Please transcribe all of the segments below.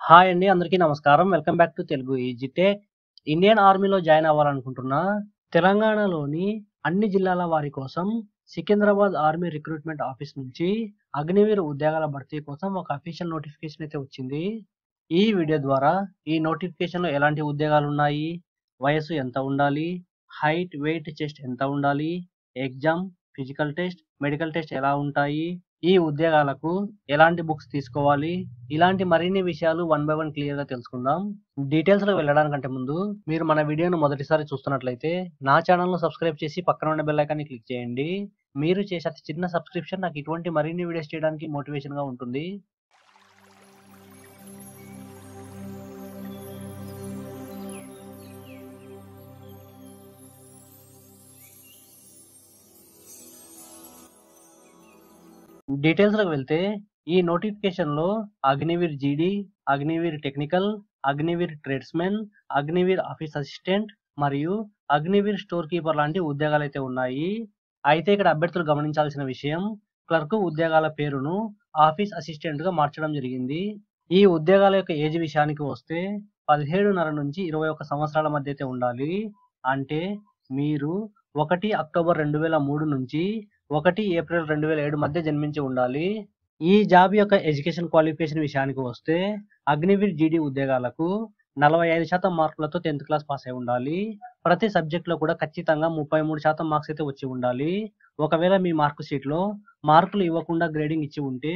Hi అండి. అందరికీ నమస్కారం. Welcome back to Telugu easy tech. Indian ఆర్మీలో జాయిన్ అవ్వాలనుకుంటున్న తెలంగాణలోని అన్ని జిల్లాల వారి కోసం సికింద్రాబాద్ ఆర్మీ రిక్రూట్మెంట్ ఆఫీస్ నుంచి అగ్నివీర్ ఉద్యోగాల భర్తీ కోసం ఒక అఫీషియల్ నోటిఫికేషన్ అయితే వచ్చింది. ఈ వీడియో ద్వారా ఈ నోటిఫికేషన్‌లో ఎలాంటి ఉద్యోగాలున్నాయి, వయస్సు ఎంత ఉండాలి, హైట్, వెయిట్, చెస్ట్ ఎంత ఉండాలి, exam, physical test, medical test ఎలా ఉంటాయి, ఈ ఉద్యోగాలకు ఎలాంటి బుక్స్ తీసుకోవాలి, ఇలాంటి మరిన్ని విషయాలు వన్ బై వన్ క్లియర్‌గా తెలుసుకుందాం. డీటెయిల్స్‌లోకి వెళ్ళడానికంటే ముందు మీరు మన వీడియోను మొదటిసారి చూస్తున్నట్లయితే నా ఛానెల్‌ను సబ్స్క్రైబ్ చేసి పక్కన ఉన్న బెల్ ఐకాన్‌ని క్లిక్ చేయండి. మీరు చేసే అతి చిన్న సబ్స్క్రిప్షన్ నాకు ఇటువంటి మరిన్ని వీడియోస్ చేయడానికి మోటివేషన్‌గా ఉంటుంది. డీటెయిల్స్‌లోకి వెళ్తే ఈ నోటిఫికేషన్‌లో అగ్నివీర్ జీడీ, Agniveer technical, Agniveer tradesmen, Agniveer office assistant మరియు అగ్నివీర్ స్టోర్ కీపర్ లాంటి ఉద్యోగాలైతే ఉన్నాయి. అయితే ఇక్కడ అభ్యర్థులు గమనించాల్సిన విషయం, క్లర్క్ ఉద్యోగాల పేరును ఆఫీస్ అసిస్టెంట్‌గా మార్చడం జరిగింది. ఈ ఉద్యోగాల యొక్క ఏజ్ విషయానికి వస్తే 17.5 నుంచి 21 సంవత్సరాల మధ్య అయితే ఉండాలి. అంటే మీరు 1 అక్టోబర్ 2003 నుంచి 1 ఏప్రిల్ 2007 మధ్య జన్మించి ఉండాలి. ఈ జాబ్ యొక్క ఎడ్యుకేషన్ క్వాలిఫికేషన్ విషయానికి వస్తే అగ్నివీర్ జీడీ ఉద్యోగాలకు 45% మార్కులతో 10th క్లాస్ పాస్ అయి ఉండాలి. ప్రతి సబ్జెక్ట్‌లో కూడా ఖచ్చితంగా 33% మార్క్స్ అయితే వచ్చి ఉండాలి. ఒకవేళ మీ మార్క్ షీట్‌లో మార్కులు ఇవ్వకుండా గ్రేడింగ్ ఇచ్చి ఉంటే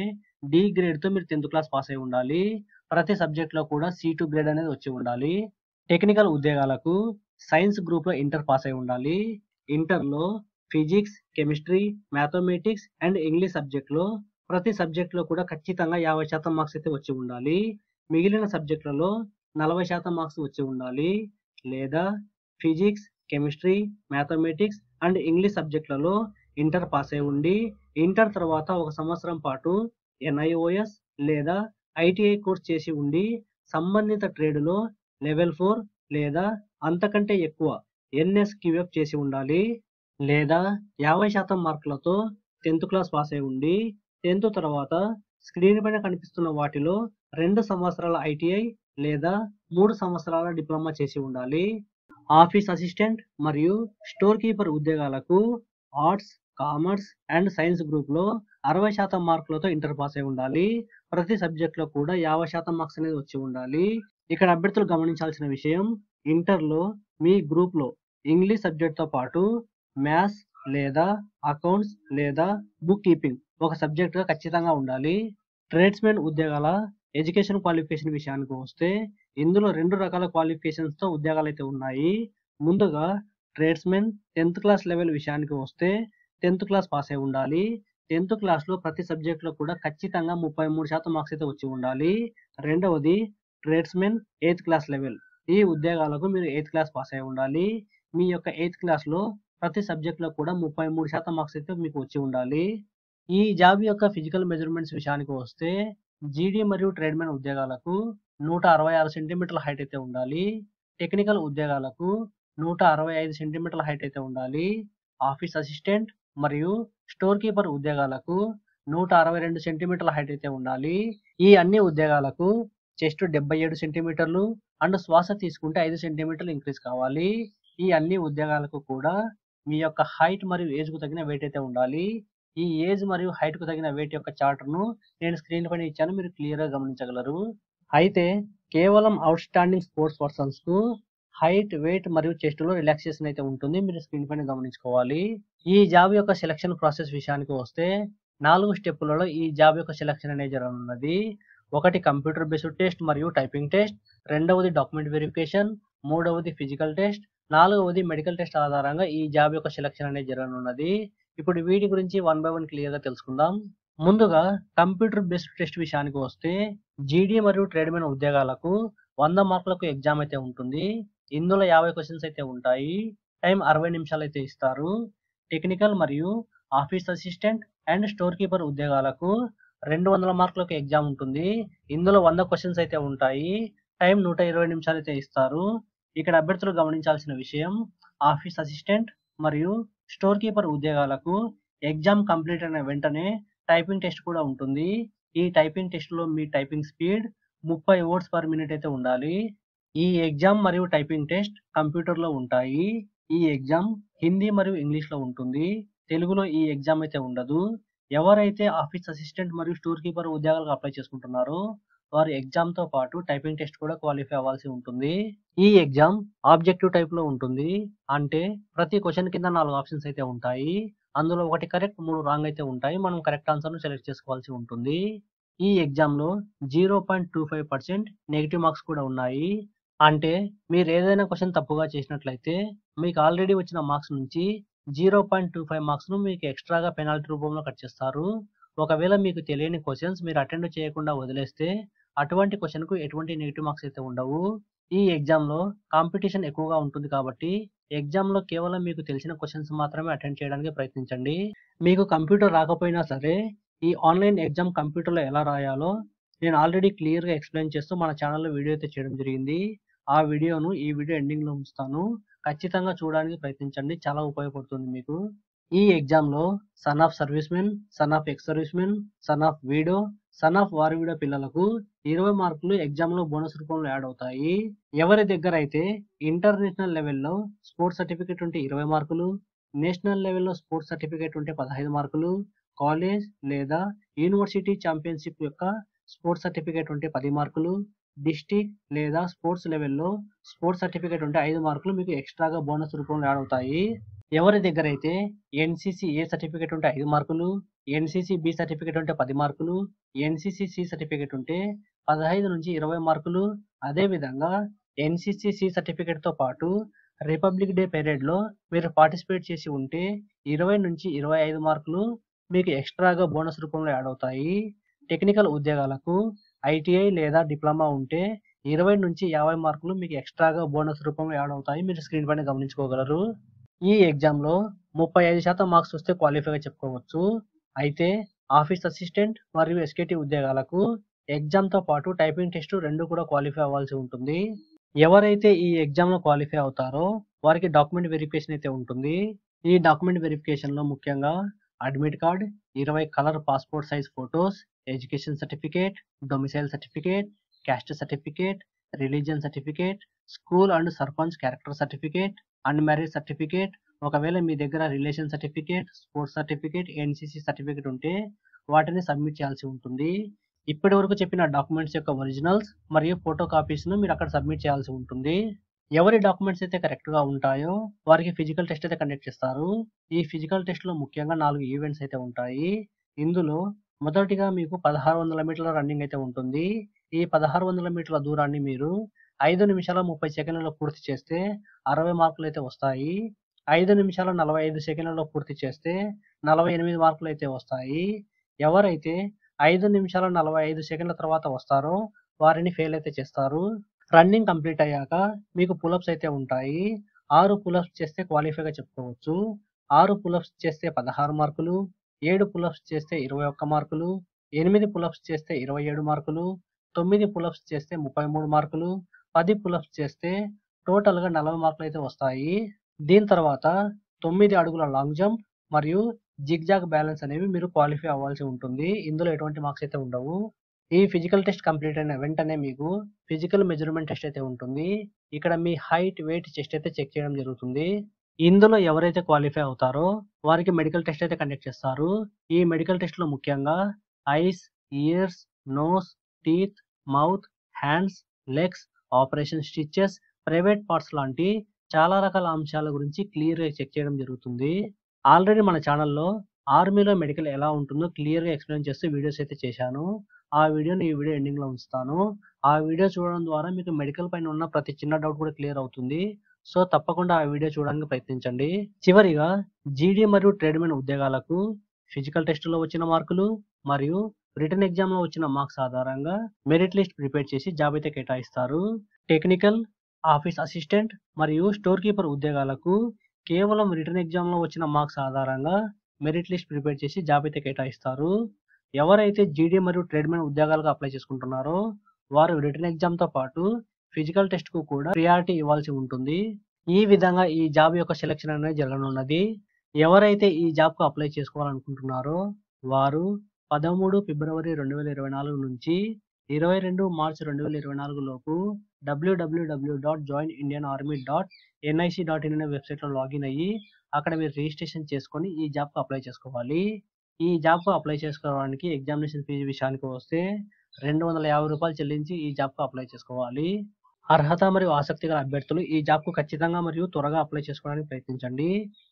డి గ్రేడ్‌తో మీరు 10th క్లాస్ పాస్ అయి ఉండాలి. ప్రతి సబ్జెక్ట్‌లో కూడా C2 గ్రేడ్ అనేది వచ్చి ఉండాలి. టెక్నికల్ ఉద్యోగాలకు సైన్స్ గ్రూప్‌లో ఇంటర్ పాస్ అయి ఉండాలి. ఇంటర్‌లో physics, chemistry, mathematics and English సబ్జెక్ట్‌లో ప్రతి సబ్జెక్ట్‌లో కూడా ఖచ్చితంగా 50% మార్క్స్ అయితే వచ్చి ఉండాలి. మిగిలిన సబ్జెక్ట్‌లలో 40% మార్క్స్ వచ్చి ఉండాలి. లేదా physics, chemistry, mathematics and English సబ్జెక్ట్‌లలో ఇంటర్ పాస్ అయి ఉండి, ఇంటర్ తర్వాత 1 సంవత్సరం పాటు NIOS లేదా ITI కోర్స్ చేసి ఉండి, సంబంధిత ట్రేడ్‌లో లెవెల్ 4 లేదా అంతకంటే ఎక్కువ NSQF చేసి ఉండాలి. లేదా 50% మార్కులతో 10th క్లాస్ పాస్ అయి ఉండి, 10th తర్వాత స్క్రీన్ పైన కనిపిస్తున్న వాటిలో 2 సంవత్సరాల ITI లేదా 3 సంవత్సరాల డిప్లొమా చేసి ఉండాలి. ఆఫీస్ అసిస్టెంట్ మరియు స్టోర్ కీపర్ ఉద్యోగాలకు ఆర్ట్స్, కామర్స్ అండ్ సైన్స్ గ్రూప్‌లో 60% మార్కులతో ఇంటర్ పాస్ అయి ఉండాలి. ప్రతి సబ్జెక్ట్‌లో కూడా 50% మార్క్స్ అనేది వచ్చి ఉండాలి. ఇక్కడ అభ్యర్థులు గమనించాల్సిన విషయం, ఇంటర్‌లో మీ గ్రూప్‌లో ఇంగ్లీష్ సబ్జెక్ట్‌తో పాటు మ్యాథ్స్ లేదా అకౌంట్స్ లేదా బుక్ కీపింగ్ ఒక సబ్జెక్ట్‌గా ఖచ్చితంగా ఉండాలి. ట్రేడ్స్‌మెన్ ఉద్యోగాల ఎడ్యుకేషన్ క్వాలిఫికేషన్ విషయానికి వస్తే ఇందులో 2 రకాల క్వాలిఫికేషన్స్‌తో ఉద్యోగాలైతే ఉన్నాయి. ముందుగా ట్రేడ్స్‌మెన్ 10th క్లాస్ లెవెల్ విషయానికి వస్తే 10th క్లాస్ పాస్ అయి ఉండాలి. 10th క్లాస్‌లో ప్రతి సబ్జెక్ట్‌లో కూడా ఖచ్చితంగా 33% మార్క్స్ అయితే వచ్చి ఉండాలి. రెండవది ట్రేడ్స్‌మెన్ 8th క్లాస్ లెవెల్. ఈ ఉద్యోగాలకు మీరు 8th క్లాస్ పాస్ అయి ఉండాలి. మీ యొక్క 8th క్లాస్‌లో ప్రతి సబ్జెక్ట్‌లో కూడా 33% మార్క్స్ అయితే మీకు వచ్చి ఉండాలి. ఈ జాబ్ యొక్క ఫిజికల్ మెజర్‌మెంట్స్ విషయానికి వస్తే జీడీ మరియు ట్రేడ్‌మెన్ ఉద్యోగాలకు 166 సెంటీమీటర్ల హైట్ అయితే ఉండాలి. టెక్నికల్ ఉద్యోగాలకు 165 సెంటీమీటర్ల హైట్ అయితే ఉండాలి. ఆఫీస్ అసిస్టెంట్ మరియు స్టోర్ కీపర్ ఉద్యోగాలకు 162 సెంటీమీటర్ల హైట్ అయితే ఉండాలి. ఈ అన్ని ఉద్యోగాలకు చెస్ట్ 77 సెంటీమీటర్లు అండ్ శ్వాస తీసుకుంటే 5 సెంటీమీటర్లు ఇంక్రీజ్ కావాలి. ఈ అన్ని ఉద్యోగాలకు కూడా మీ యొక్క హైట్ మరియు ఏజ్‌కు తగిన వెయిట్ అయితే ఉండాలి. ఈ ఏజ్ మరియు హైట్‌కు తగిన వెయిట్ యొక్క చార్ట్‌ను నేను స్క్రీన్ పైన ఇచ్చాను. మీరు క్లియర్‌గా గమనించగలరు. అయితే కేవలం ఔట్‌స్టాండింగ్ స్పోర్ట్స్ పర్సన్స్‌కు హైట్, వెయిట్ మరియు చెస్ట్‌లో రిలాక్సేషన్ అయితే ఉంటుంది. మీరు స్క్రీన్ పైన గమనించుకోవాలి. ఈ జాబ్ యొక్క సెలక్షన్ ప్రాసెస్ విషయానికి వస్తే 4 స్టెప్పులలో ఈ జాబ్ యొక్క సెలక్షన్ అనేది జరగనున్నది. ఒకటి కంప్యూటర్ బేస్డ్ టెస్ట్ మరియు టైపింగ్ టెస్ట్, రెండవది డాక్యుమెంట్ వెరిఫికేషన్, మూడవది ఫిజికల్ టెస్ట్, నాలుగవది మెడికల్ టెస్ట్ ఆధారంగా ఈ జాబ్ యొక్క సెలక్షన్ అనేది జరగనున్నది. ఇప్పుడు వీటి గురించి వన్ బై వన్ క్లియర్‌గా తెలుసుకుందాం. ముందుగా కంప్యూటర్ బేస్డ్ టెస్ట్ విషయానికి వస్తే జీడీ మరియు ట్రేడ్‌మెన్ ఉద్యోగాలకు 100 మార్కులకు ఎగ్జామ్ అయితే ఉంటుంది. ఇందులో 50 క్వెషన్స్ అయితే ఉంటాయి. టైం 60 నిమిషాలు అయితే ఇస్తారు. టెక్నికల్ మరియు office assistant and store keeper ఉద్యోగాలకు 200 మార్కులకు ఎగ్జామ్ ఉంటుంది. ఇందులో 100 క్వెషన్స్ అయితే ఉంటాయి. టైం 120 నిమిషాలు అయితే ఇస్తారు. ఇక్కడ అభ్యర్థులు గమనించాల్సిన విషయం, ఆఫీస్ అసిస్టెంట్ మరియు స్టోర్ కీపర్ ఉద్యోగాలకు ఎగ్జామ్ కంప్లీట్ అయిన వెంటనే టైపింగ్ టెస్ట్ కూడా ఉంటుంది. ఈ టైపింగ్ టెస్ట్‌లో మీ typing speed 30 words per minute అయితే ఉండాలి. ఈ ఎగ్జామ్ మరియు టైపింగ్ టెస్ట్ కంప్యూటర్‌లో ఉంటాయి. ఈ ఎగ్జామ్ హిందీ మరియు ఇంగ్లీష్‌లో ఉంటుంది. తెలుగులో ఈ ఎగ్జామ్ అయితే ఉండదు. ఎవరైతే ఆఫీస్ అసిస్టెంట్ మరియు స్టోర్ కీపర్ ఉద్యోగాలకు అప్లై చేసుకుంటున్నారో వారు ఎగ్జామ్‌తో పాటు టైపింగ్ టెస్ట్ కూడా క్వాలిఫై అవ్వాల్సి ఉంటుంది. ఈ ఎగ్జామ్ ఆబ్జెక్టివ్ టైప్‌లో ఉంటుంది. అంటే ప్రతి క్వెషన్ కింద 4 ఆప్షన్స్ అయితే ఉంటాయి. అందులో ఒకటి కరెక్ట్, 3 రాంగ్ అయితే ఉంటాయి. మనం కరెక్ట్ ఆన్సర్‌ను సెలెక్ట్ చేసుకోవాల్సి ఉంటుంది. ఈ ఎగ్జామ్‌లో 0.25% నెగెటివ్ మార్క్స్ కూడా ఉన్నాయి. అంటే మీరేదైనా క్వెషన్ తప్పుగా చేసినట్లయితే మీకు ఆల్రెడీ వచ్చిన మార్క్స్ నుంచి 0.25 మార్క్స్‌ను మీకు ఎక్స్‌ట్రాగా పెనాల్టీ రూపంలో కట్ చేస్తారు. ఒకవేళ మీకు తెలియని క్వెషన్స్ మీరు అటెండ్ చేయకుండా వదిలేస్తే అటువంటి క్వెషన్‌కు ఎటువంటి నెగెటివ్ మార్క్స్ అయితే ఉండవు. ఈ ఎగ్జామ్‌లో కాంపిటీషన్ ఎక్కువగా ఉంటుంది కాబట్టి ఎగ్జామ్‌లో కేవలం మీకు తెలిసిన క్వెషన్స్ మాత్రమే అటెండ్ చేయడానికి ప్రయత్నించండి. మీకు కంప్యూటర్ రాకపోయినా సరే ఈ ఆన్‌లైన్ ఎగ్జామ్ కంప్యూటర్‌లో ఎలా రాయాలో నేను ఆల్రెడీ క్లియర్‌గా ఎక్స్‌ప్లెయిన్ చేస్తూ మన ఛానెల్‌లో వీడియో అయితే చేయడం జరిగింది. ఆ వీడియోను ఈ వీడియో ఎండింగ్‌లో ఉంచుతాను. ఖచ్చితంగా చూడడానికి ప్రయత్నించండి. చాలా ఉపయోగపడుతుంది మీకు. ఈ ఎగ్జామ్‌లో son of servicemen, son of ex servicemen, son of widow, son of war widow పిల్లలకు 20 మార్కులు ఎగ్జామ్‌లో బోనస్ రూపంలో యాడ్ అవుతాయి. ఎవరి దగ్గరైతే ఇంటర్నేషనల్ లెవెల్‌లో స్పోర్ట్స్ సర్టిఫికేట్ ఉంటే 20 మార్కులు, నేషనల్ లెవెల్‌లో స్పోర్ట్స్ సర్టిఫికేట్ ఉంటే 15 మార్కులు, కాలేజ్ లేదా యూనివర్సిటీ ఛాంపియన్‌షిప్ యొక్క స్పోర్ట్స్ సర్టిఫికేట్ ఉంటే 10 మార్కులు, డిస్ట్రిక్ట్ లేదా స్పోర్ట్స్ లెవెల్‌లో స్పోర్ట్స్ సర్టిఫికేట్ ఉంటే 5 మార్కులు మీకు ఎక్స్‌ట్రాగా బోనస్ రూపంలో యాడ్ అవుతాయి. ఎవరి దగ్గరైతే ఎన్‌సీసీ ఏ సర్టిఫికేట్ ఉంటే 5 మార్కులు, ఎన్‌సీసీ బి సర్టిఫికేట్ ఉంటే 10 మార్కులు, ఎన్‌సీసీ సి సర్టిఫికేట్ ఉంటే 15-20 మార్కులు, అదే విధంగా ఎన్‌సీసీ సి సర్టిఫికేట్‌తో పాటు రిపబ్లిక్ డే పెరేడ్‌లో మీరు పార్టిసిపేట్ చేసి ఉంటే 20-25 మార్కులు మీకు ఎక్స్‌ట్రాగా బోనస్ రూపంలో యాడ్ అవుతాయి. టెక్నికల్ ఉద్యోగాలకు ఐటీఐ లేదా డిప్లొమా ఉంటే 20-50 మార్కులు మీకు ఎక్స్‌ట్రాగా బోనస్ రూపంలో యాడ్ అవుతాయి. మీరు స్క్రీన్ పైన గమనించుకోగలరు. ఈ ఎగ్జామ్‌లో 35% మార్క్స్ వస్తే క్వాలిఫైగా చెప్పుకోవచ్చు. అయితే ఆఫీస్ అసిస్టెంట్ మరియు ఎస్కేటీ ఉద్యోగాలకు ఎగ్జామ్‌తో పాటు టైపింగ్ టెస్ట్ 2 కూడా క్వాలిఫై అవ్వాల్సి ఉంటుంది. ఎవరైతే ఈ ఎగ్జామ్‌లో క్వాలిఫై అవుతారో వారికి డాక్యుమెంట్ వెరిఫికేషన్ అయితే ఉంటుంది. ఈ డాక్యుమెంట్ వెరిఫికేషన్‌లో ముఖ్యంగా admit card, 20 colour passport size photos, education certificate, domicile certificate, caste certificate, religion certificate, school and sarpanch character certificate, unmarried certificate, ఒకవేళ మీ దగ్గర relation certificate, sports certificate, NCC certificate ఉంటే వాటిని సబ్మిట్ చేయాల్సి ఉంటుంది. ఇప్పటి వరకు చెప్పిన డాక్యుమెంట్స్ యొక్క ఒరిజినల్స్ మరియు ఫోటో కాపీస్‌ను మీరు అక్కడ సబ్మిట్ చేయాల్సి ఉంటుంది. ఎవరి డాక్యుమెంట్స్ అయితే కరెక్ట్‌గా ఉంటాయో వారికి ఫిజికల్ టెస్ట్ అయితే కండక్ట్ చేస్తారు. ఈ ఫిజికల్ టెస్ట్‌లో ముఖ్యంగా 4 ఈవెంట్స్ అయితే ఉంటాయి. ఇందులో మొదటిగా మీకు 1600 మీటర్ల రన్నింగ్ అయితే ఉంటుంది. ఈ 1600 మీటర్ల దూరాన్ని మీరు 5 నిమిషాల 30 సెకన్లలో పూర్తి చేస్తే 60 మార్కులైతే వస్తాయి. 5 నిమిషాల 45 సెకన్లలో పూర్తి చేస్తే 48 మార్కులైతే వస్తాయి. ఎవరైతే 5 నిమిషాల 45 సెకన్ల తర్వాత వస్తారో వారిని ఫెయిల్ అయితే చేస్తారు. రన్నింగ్ కంప్లీట్ అయ్యాక మీకు పులప్స్ అయితే ఉంటాయి. 6 పులప్స్ చేస్తే క్వాలిఫైగా చెప్పుకోవచ్చు. 6 పులప్స్ చేస్తే 16 మార్కులు, 7 పులప్స్ చేస్తే 21 మార్కులు, 8 పులప్స్ చేస్తే 27 మార్కులు, 9 పులప్స్ చేస్తే 33 మార్కులు, 10 పులప్స్ చేస్తే టోటల్‌గా 40 మార్కులైతే వస్తాయి. దీని తర్వాత 9 అడుగుల లాంగ్ జంప్ మరియు జిగ్‌జాగ్ బ్యాలెన్స్ అనేవి మీరు క్వాలిఫై అవ్వాల్సి ఉంటుంది. ఇందులో ఎటువంటి మార్క్స్ అయితే ఉండవు. ఈ ఫిజికల్ టెస్ట్ కంప్లీట్ అయిన వెంటనే మీకు ఫిజికల్ మెజర్‌మెంట్ టెస్ట్ అయితే ఉంటుంది. ఇక్కడ మీ హైట్, వెయిట్, చెస్ట్ అయితే చెక్ చేయడం జరుగుతుంది. ఇందులో ఎవరైతే క్వాలిఫై అవుతారో వారికి మెడికల్ టెస్ట్ అయితే కండక్ట్ చేస్తారు. ఈ మెడికల్ టెస్ట్‌లో ముఖ్యంగా eyes, ears, nose, teeth, mouth, hands, legs, operation stitches, private parts లాంటి చాలా రకాల అంశాల గురించి క్లియర్‌గా చెక్ చేయడం జరుగుతుంది. ఆల్రెడీ మన ఛానెల్‌లో ఆర్మీలో మెడికల్ ఎలా ఉంటుందో క్లియర్‌గా ఎక్స్‌ప్లెయిన్ చేస్తూ వీడియోస్ అయితే చేశాను. ఆ వీడియోని ఈ వీడియో ఎండింగ్‌లో ఉంచుతాను. ఆ వీడియో చూడడం ద్వారా మీకు మెడికల్ పైన ఉన్న ప్రతి చిన్న డౌట్ కూడా క్లియర్ అవుతుంది. సో, తప్పకుండా ఆ వీడియో చూడడానికి ప్రయత్నించండి. చివరిగా జీడీ మరియు ట్రేడ్‌మెన్ ఉద్యోగాలకు ఫిజికల్ టెస్ట్‌లో వచ్చిన మార్కులు మరియు రిటన్ ఎగ్జామ్‌లో వచ్చిన మార్క్స్ ఆధారంగా మెరిట్ లిస్ట్ ప్రిపేర్ చేసి జాబ్ అయితే కేటాయిస్తారు. టెక్నికల్, ఆఫీస్ అసిస్టెంట్ మరియు స్టోర్ కీపర్ ఉద్యోగాలకు కేవలం రిటన్ ఎగ్జామ్‌లో వచ్చిన మార్క్స్ ఆధారంగా మెరిట్ లిస్ట్ ప్రిపేర్ చేసి జాబ్ అయితే కేటాయిస్తారు. ఎవరైతే జీడీ మరియు ట్రేడ్‌మెన్ ఉద్యోగాలకు అప్లై చేసుకుంటున్నారో వారు రిటన్ ఎగ్జామ్‌తో పాటు ఫిజికల్ టెస్ట్‌కు కూడా ప్రియారిటీ ఇవ్వాల్సి ఉంటుంది. ఈ విధంగా ఈ జాబ్ యొక్క సెలక్షన్ అనేది జరగనున్నది. ఎవరైతే ఈ జాబ్‌కు అప్లై చేసుకోవాలనుకుంటున్నారో వారు 13 ఫిబ్రవరి 2024 నుంచి 22 మార్చి 2024 లోపు www.joinindianarmy.nic.in అనే వెబ్‌సైట్‌లో లాగిన్ అయ్యి, అక్కడ మీరు రిజిస్ట్రేషన్ చేసుకొని ఈ జాబ్‌కి అప్లై చేసుకోవాలి. ఈ జాబ్‌కు అప్లై చేసుకోవడానికి ఎగ్జామినేషన్ ఫీజు విషయానికి వస్తే రూ. 250 చెల్లించి ఈ జాబ్‌కు అప్లై చేసుకోవాలి. అర్హత మరియు ఆసక్తి గల అభ్యర్థులు ఈ జాబ్‌కు ఖచ్చితంగా మరియు త్వరగా అప్లై చేసుకోవడానికి ప్రయత్నించండి.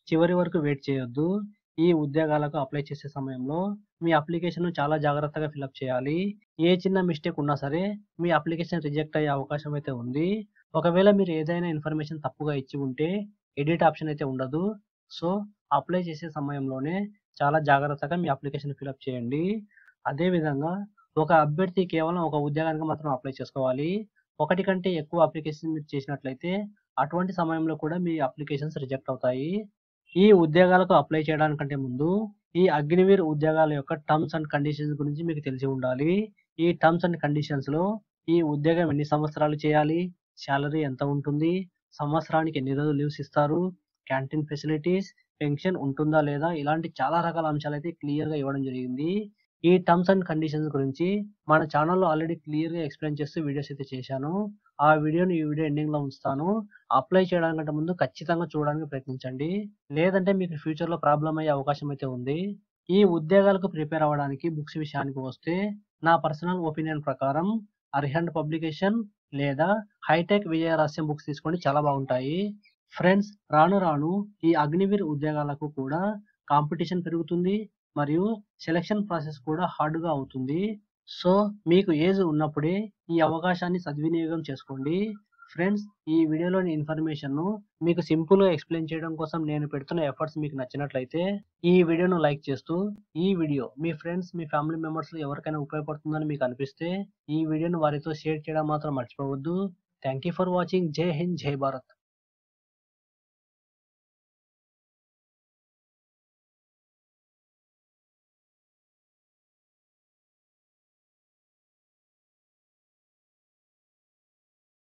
చివరి వరకు వెయిట్ చేయొద్దు. ఈ ఉద్యోగాలకు అప్లై చేసే సమయంలో మీ అప్లికేషన్‌ను చాలా జాగ్రత్తగా ఫిలప్ చేయాలి. ఏ చిన్న మిస్టేక్ ఉన్నా సరే మీ అప్లికేషన్ రిజెక్ట్ అయ్యే అవకాశం అయితే ఉంది. ఒకవేళ మీరు ఏదైనా ఇన్ఫర్మేషన్ తప్పుగా ఇచ్చి ఉంటే ఎడిట్ ఆప్షన్ అయితే ఉండదు. సో, అప్లై చేసే సమయంలోనే చాలా జాగ్రత్తగా మీ అప్లికేషన్ ఫిలప్ చేయండి. అదే విధంగా ఒక అభ్యర్థి కేవలం ఒక ఉద్యోగానికి మాత్రం అప్లై చేసుకోవాలి. ఒకటి కంటే ఎక్కువ అప్లికేషన్ మీరు చేసినట్లయితే అటువంటి సమయంలో కూడా మీ అప్లికేషన్స్ రిజెక్ట్ అవుతాయి. ఈ ఉద్యోగాలకు అప్లై చేయడానికంటే ముందు ఈ అగ్నివీర్ ఉద్యోగాల యొక్క టర్మ్స్ అండ్ కండిషన్స్ గురించి మీకు తెలిసి ఉండాలి. ఈ టర్మ్స్ అండ్ కండిషన్స్‌లో ఈ ఉద్యోగం ఎన్ని సంవత్సరాలు చేయాలి? సాలరీ ఎంత ఉంటుంది? సంవత్సరానికి ఎన్ని రోజులు లీవ్స్ ఇస్తారు? క్యాంటీన్ ఫెసిలిటీస్, పెన్షన్ ఉంటుందా లేదా? ఇలాంటి చాలా రకాల అంశాలైతే క్లియర్‌గా ఇవ్వడం జరిగింది. ఈ టర్మ్స్ అండ్ కండిషన్స్ గురించి మన ఛానెల్‌లో ఆల్రెడీ క్లియర్‌గా ఎక్స్‌ప్లెయిన్ చేస్తూ వీడియోస్ అయితే చేశాను. ఆ వీడియోని ఈ వీడియో ఎండింగ్‌లో ఉంచుతాను. అప్లై చేయడానికంటే ముందు ఖచ్చితంగా చూడడానికి ప్రయత్నించండి. లేదంటే మీకు ఫ్యూచర్‌లో ప్రాబ్లమ్ అయ్యే అవకాశం అయితే ఉంది. ఈ ఉద్యోగాలకు ప్రిపేర్ అవ్వడానికి బుక్స్ విషయానికి వస్తే నా పర్సనల్ ఒపీనియన్ ప్రకారం అరిహంట్ పబ్లికేషన్ లేదా హైటెక్ విజయరహస్యం బుక్స్ తీసుకోండి, చాలా బాగుంటాయి. ఫ్రెండ్స్, రాను రాను ఈ అగ్నివీర్ ఉద్యోగాలకు కూడా కాంపిటీషన్ పెరుగుతుంది మరియు సెలక్షన్ ప్రాసెస్ కూడా హార్డ్‌గా అవుతుంది. సో, మీకు ఏజ్ ఉన్నప్పుడే ఈ అవకాశాన్ని సద్వినియోగం చేసుకోండి. ఫ్రెండ్స్, ఈ వీడియోలోని ఇన్ఫర్మేషన్‌ను మీకు సింపుల్‌గా ఎక్స్‌ప్లెయిన్ చేయడం కోసం నేను పెడుతున్న ఎఫర్ట్స్ మీకు నచ్చినట్లయితే ఈ వీడియోను లైక్ చేస్తూ, ఈ వీడియో మీ ఫ్రెండ్స్, మీ ఫ్యామిలీ మెంబర్స్‌లో ఎవరికైనా ఉపయోగపడుతుందని మీకు అనిపిస్తే ఈ వీడియోను వారితో షేర్ చేయడం మాత్రం మర్చిపోవద్దు. Thank you for watching. జై హింద్, జై భారత్.